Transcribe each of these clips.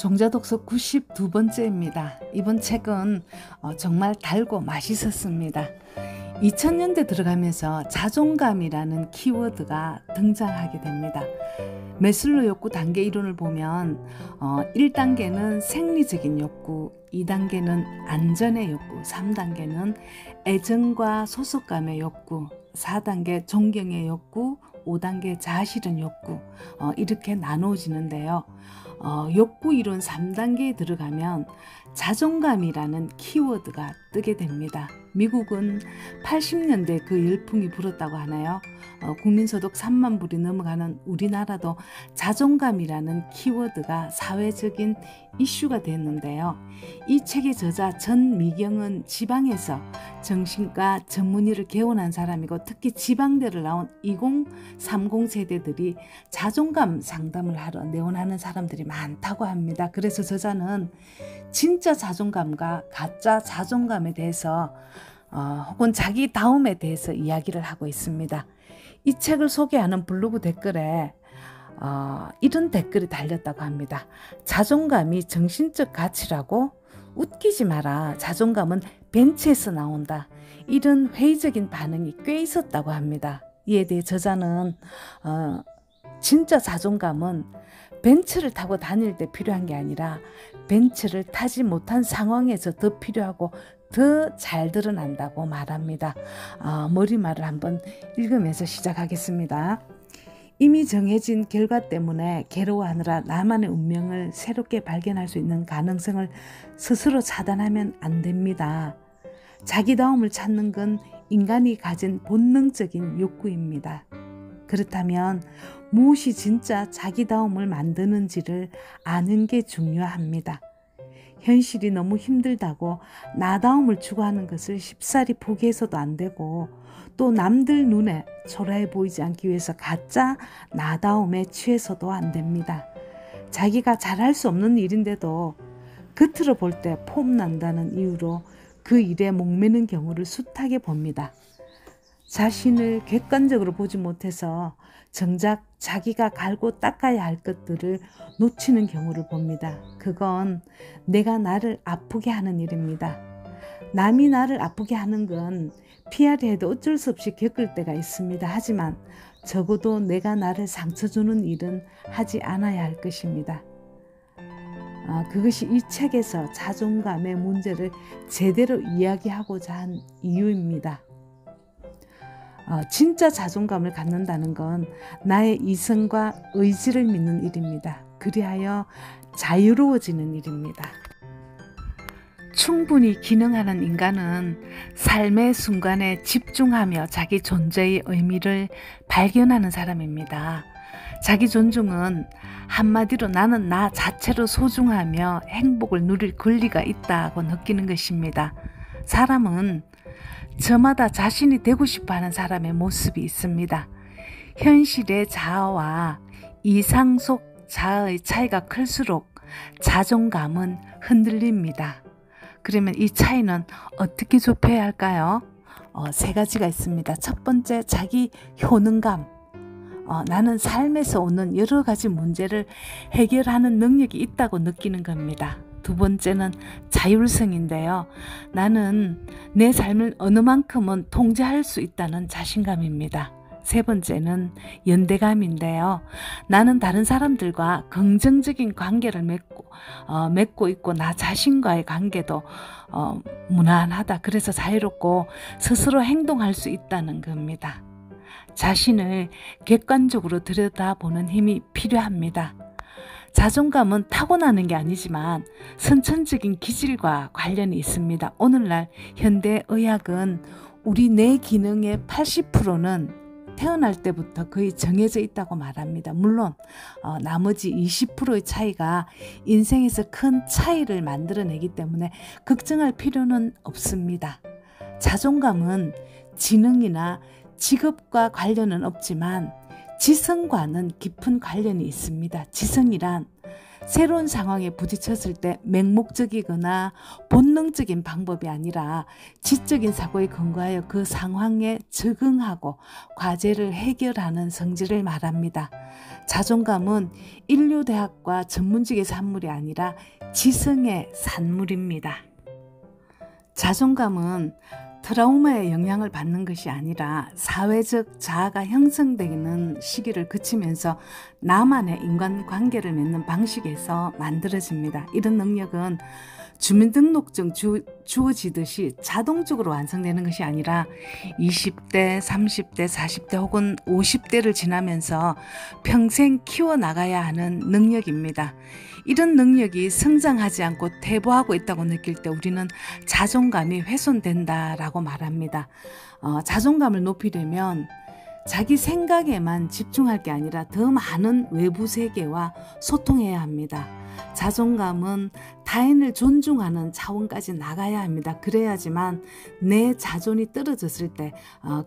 종자독서 92번째입니다. 이번 책은 정말 달고 맛있었습니다. 2000년대 들어가면서 자존감이라는 키워드가 등장하게 됩니다. 매슬로 욕구 단계 이론을 보면 1단계는 생리적인 욕구, 2단계는 안전의 욕구, 3단계는 애정과 소속감의 욕구, 4단계 존경의 욕구, 5단계 자아실현 욕구, 이렇게 나누어지는데요. 욕구 이론 3단계에 들어가면 자존감이라는 키워드가 뜨게 됩니다. 미국은 80년대 그 열풍이 불었다고 하나요? 국민소득 3만 불이 넘어가는 우리나라도 자존감이라는 키워드가 사회적인 이슈가 됐는데요. 이 책의 저자 전미경은 지방에서 정신과 전문의를 개원한 사람이고, 특히 지방대를 나온 2030 세대들이 자존감 상담을 하러 내원하는 사람들이 많다고 합니다. 그래서 저자는 진짜 자존감과 가짜 자존감에 대해서 혹은 자기다움에 대해서 이야기를 하고 있습니다. 이 책을 소개하는 블로그 댓글에 이런 댓글이 달렸다고 합니다. 자존감이 정신적 가치라고? 웃기지 마라. 자존감은 벤츠에서 나온다. 이런 회의적인 반응이 꽤 있었다고 합니다. 이에 대해 저자는 진짜 자존감은 벤츠를 타고 다닐 때 필요한 게 아니라 벤츠를 타지 못한 상황에서 더 필요하고 더 잘 드러난다고 말합니다. 머리말을 한번 읽으면서 시작하겠습니다. 이미 정해진 결과 때문에 괴로워하느라 나만의 운명을 새롭게 발견할 수 있는 가능성을 스스로 차단하면 안 됩니다. 자기다움을 찾는 건 인간이 가진 본능적인 욕구입니다. 그렇다면 무엇이 진짜 자기다움을 만드는지를 아는 게 중요합니다. 현실이 너무 힘들다고 나다움을 추구하는 것을 쉽사리 포기해서도 안 되고, 또 남들 눈에 초라해 보이지 않기 위해서 가짜 나다움에 취해서도 안 됩니다. 자기가 잘할 수 없는 일인데도 겉으로 볼 때 폼난다는 이유로 그 일에 목매는 경우를 숱하게 봅니다. 자신을 객관적으로 보지 못해서 정작 자기가 갈고 닦아야 할 것들을 놓치는 경우를 봅니다. 그건 내가 나를 아프게 하는 일입니다. 남이 나를 아프게 하는 건 피하려 해도 어쩔 수 없이 겪을 때가 있습니다. 하지만 적어도 내가 나를 상처 주는 일은 하지 않아야 할 것입니다. 그것이 이 책에서 자존감의 문제를 제대로 이야기하고자 한 이유입니다. 진짜 자존감을 갖는다는 건 나의 이성과 의지를 믿는 일입니다. 그리하여 자유로워지는 일입니다. 충분히 기능하는 인간은 삶의 순간에 집중하며 자기 존재의 의미를 발견하는 사람입니다. 자기 존중은 한마디로 나는 나 자체로 소중하며 행복을 누릴 권리가 있다고 느끼는 것입니다. 사람은 저마다 자신이 되고 싶어하는 사람의 모습이 있습니다. 현실의 자아와 이상 속 자아의 차이가 클수록 자존감은 흔들립니다. 그러면 이 차이는 어떻게 좁혀야 할까요? 세 가지가 있습니다. 첫 번째, 자기 효능감. 나는 삶에서 오는 여러 가지 문제를 해결하는 능력이 있다고 느끼는 겁니다. 두 번째는 자율성인데요. 나는 내 삶을 어느 만큼은 통제할 수 있다는 자신감입니다. 세 번째는 연대감인데요. 나는 다른 사람들과 긍정적인 관계를 맺고 있고, 나 자신과의 관계도 무난하다. 그래서 자유롭고 스스로 행동할 수 있다는 겁니다. 자신을 객관적으로 들여다보는 힘이 필요합니다. 자존감은 타고나는 게 아니지만 선천적인 기질과 관련이 있습니다. 오늘날 현대의학은 우리 뇌 기능의 80%는 태어날 때부터 거의 정해져 있다고 말합니다. 물론 나머지 20%의 차이가 인생에서 큰 차이를 만들어내기 때문에 걱정할 필요는 없습니다. 자존감은 지능이나 직업과 관련은 없지만 지성과는 깊은 관련이 있습니다. 지성이란 새로운 상황에 부딪혔을 때 맹목적이거나 본능적인 방법이 아니라 지적인 사고에 근거하여 그 상황에 적응하고 과제를 해결하는 성질을 말합니다. 자존감은 인류대학과 전문직의 산물이 아니라 지성의 산물입니다. 자존감은 트라우마의 영향을 받는 것이 아니라 사회적 자아가 형성되는 시기를 거치면서 나만의 인간관계를 맺는 방식에서 만들어집니다. 이런 능력은 주민등록증 주어지듯이 자동적으로 완성되는 것이 아니라 20대, 30대, 40대 혹은 50대를 지나면서 평생 키워나가야 하는 능력입니다. 이런 능력이 성장하지 않고 퇴보하고 있다고 느낄 때 우리는 자존감이 훼손된다라고 말합니다. 자존감을 높이려면 자기 생각에만 집중할 게 아니라 더 많은 외부 세계와 소통해야 합니다. 자존감은 타인을 존중하는 차원까지 나가야 합니다. 그래야지만 내 자존이 떨어졌을 때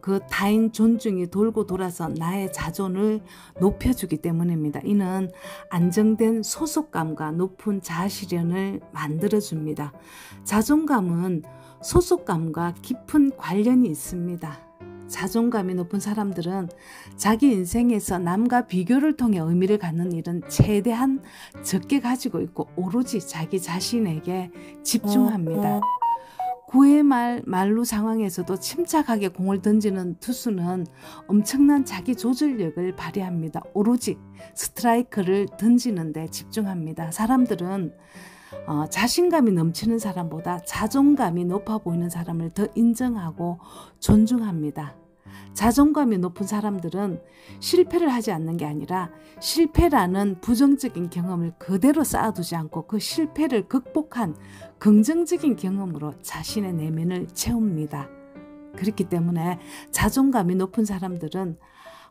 그 타인 존중이 돌고 돌아서 나의 자존을 높여주기 때문입니다. 이는 안정된 소속감과 높은 자아실현을 만들어줍니다. 자존감은 소속감과 깊은 관련이 있습니다. 자존감이 높은 사람들은 자기 인생에서 남과 비교를 통해 의미를 갖는 일은 최대한 적게 가지고 있고 오로지 자기 자신에게 집중합니다. 9회 말 만루 상황에서도 침착하게 공을 던지는 투수는 엄청난 자기 조절력을 발휘합니다. 오로지 스트라이크를 던지는 데 집중합니다. 사람들은 자신감이 넘치는 사람보다 자존감이 높아 보이는 사람을 더 인정하고 존중합니다. 자존감이 높은 사람들은 실패를 하지 않는 게 아니라 실패라는 부정적인 경험을 그대로 쌓아두지 않고 그 실패를 극복한 긍정적인 경험으로 자신의 내면을 채웁니다. 그렇기 때문에 자존감이 높은 사람들은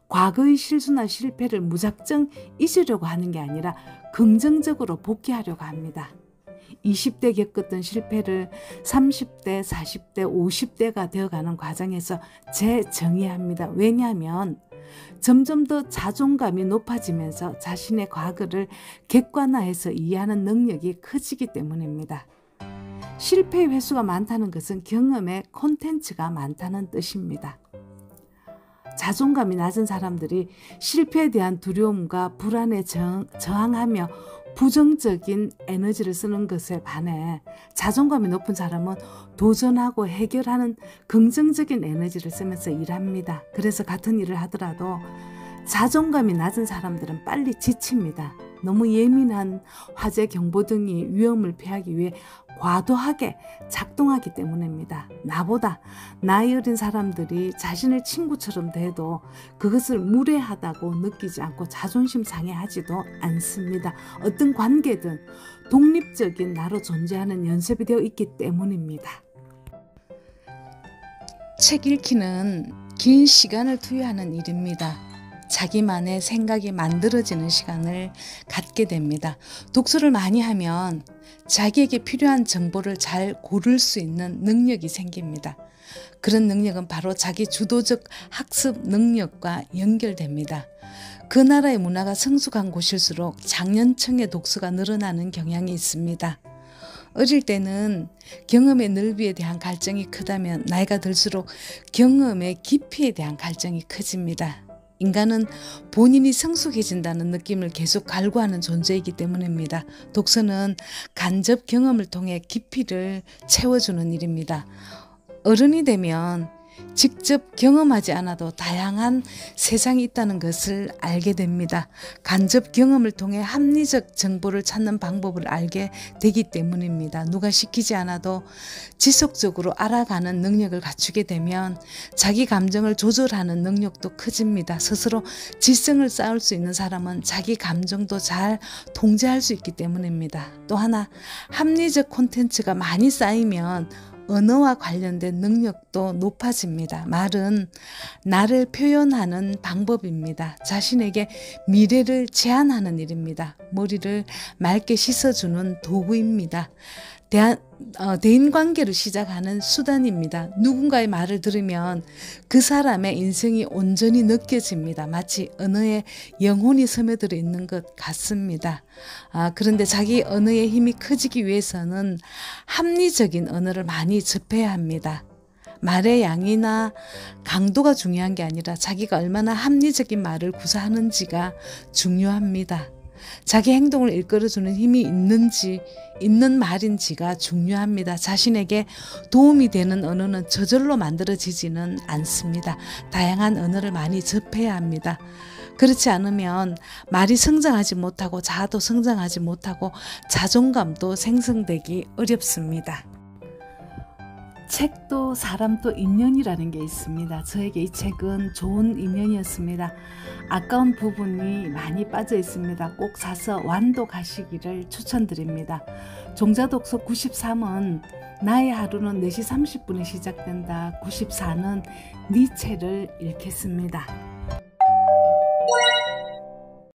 과거의 실수나 실패를 무작정 잊으려고 하는 게 아니라 긍정적으로 복귀하려고 합니다. 20대 겪었던 실패를 30대, 40대, 50대가 되어가는 과정에서 재정의합니다. 왜냐하면 점점 더 자존감이 높아지면서 자신의 과거를 객관화해서 이해하는 능력이 커지기 때문입니다. 실패의 횟수가 많다는 것은 경험의 콘텐츠가 많다는 뜻입니다. 자존감이 낮은 사람들이 실패에 대한 두려움과 불안에 저항하며 부정적인 에너지를 쓰는 것에 반해 자존감이 높은 사람은 도전하고 해결하는 긍정적인 에너지를 쓰면서 일합니다. 그래서 같은 일을 하더라도 자존감이 낮은 사람들은 빨리 지칩니다. 너무 예민한 화재 경보등이 위험을 피하기 위해 과도하게 작동하기 때문입니다. 나보다 나이 어린 사람들이 자신을 친구처럼 대해도 그것을 무례하다고 느끼지 않고 자존심 상해하지도 않습니다. 어떤 관계든 독립적인 나로 존재하는 연습이 되어 있기 때문입니다. 책 읽기는 긴 시간을 투여하는 일입니다. 자기만의 생각이 만들어지는 시간을 갖게 됩니다. 독서를 많이 하면 자기에게 필요한 정보를 잘 고를 수 있는 능력이 생깁니다. 그런 능력은 바로 자기 주도적 학습 능력과 연결됩니다. 그 나라의 문화가 성숙한 곳일수록 장년층의 독서가 늘어나는 경향이 있습니다. 어릴 때는 경험의 넓이에 대한 갈증이 크다면 나이가 들수록 경험의 깊이에 대한 갈증이 커집니다. 인간은 본인이 성숙해진다는 느낌을 계속 갈구하는 존재이기 때문입니다. 독서는 간접 경험을 통해 깊이를 채워주는 일입니다. 어른이 되면 직접 경험하지 않아도 다양한 세상이 있다는 것을 알게 됩니다. 간접 경험을 통해 합리적 정보를 찾는 방법을 알게 되기 때문입니다. 누가 시키지 않아도 지속적으로 알아가는 능력을 갖추게 되면 자기 감정을 조절하는 능력도 커집니다. 스스로 지성을 쌓을 수 있는 사람은 자기 감정도 잘 통제할 수 있기 때문입니다. 또 하나, 합리적 콘텐츠가 많이 쌓이면 언어와 관련된 능력도 높아집니다. 말은 나를 표현하는 방법입니다. 자신에게 미래를 제안하는 일입니다. 머리를 맑게 씻어주는 도구입니다. 대인관계를 시작하는 수단입니다. 누군가의 말을 들으면 그 사람의 인생이 온전히 느껴집니다. 마치 언어에 영혼이 스며들어 있는 것 같습니다. 그런데 자기 언어의 힘이 커지기 위해서는 합리적인 언어를 많이 접해야 합니다. 말의 양이나 강도가 중요한 게 아니라 자기가 얼마나 합리적인 말을 구사하는지가 중요합니다. 자기 행동을 이끌어주는 힘이 있는 말인지가 중요합니다. 자신에게 도움이 되는 언어는 저절로 만들어지지는 않습니다. 다양한 언어를 많이 접해야 합니다. 그렇지 않으면 말이 성장하지 못하고 자아도 성장하지 못하고 자존감도 생성되기 어렵습니다. 책도 사람도 인연이라는 게 있습니다. 저에게 이 책은 좋은 인연이었습니다. 아까운 부분이 많이 빠져 있습니다. 꼭 사서 완독하시기를 추천드립니다. 종자독서 93은 나의 하루는 4시 30분에 시작된다. 94는 네 책을 읽겠습니다.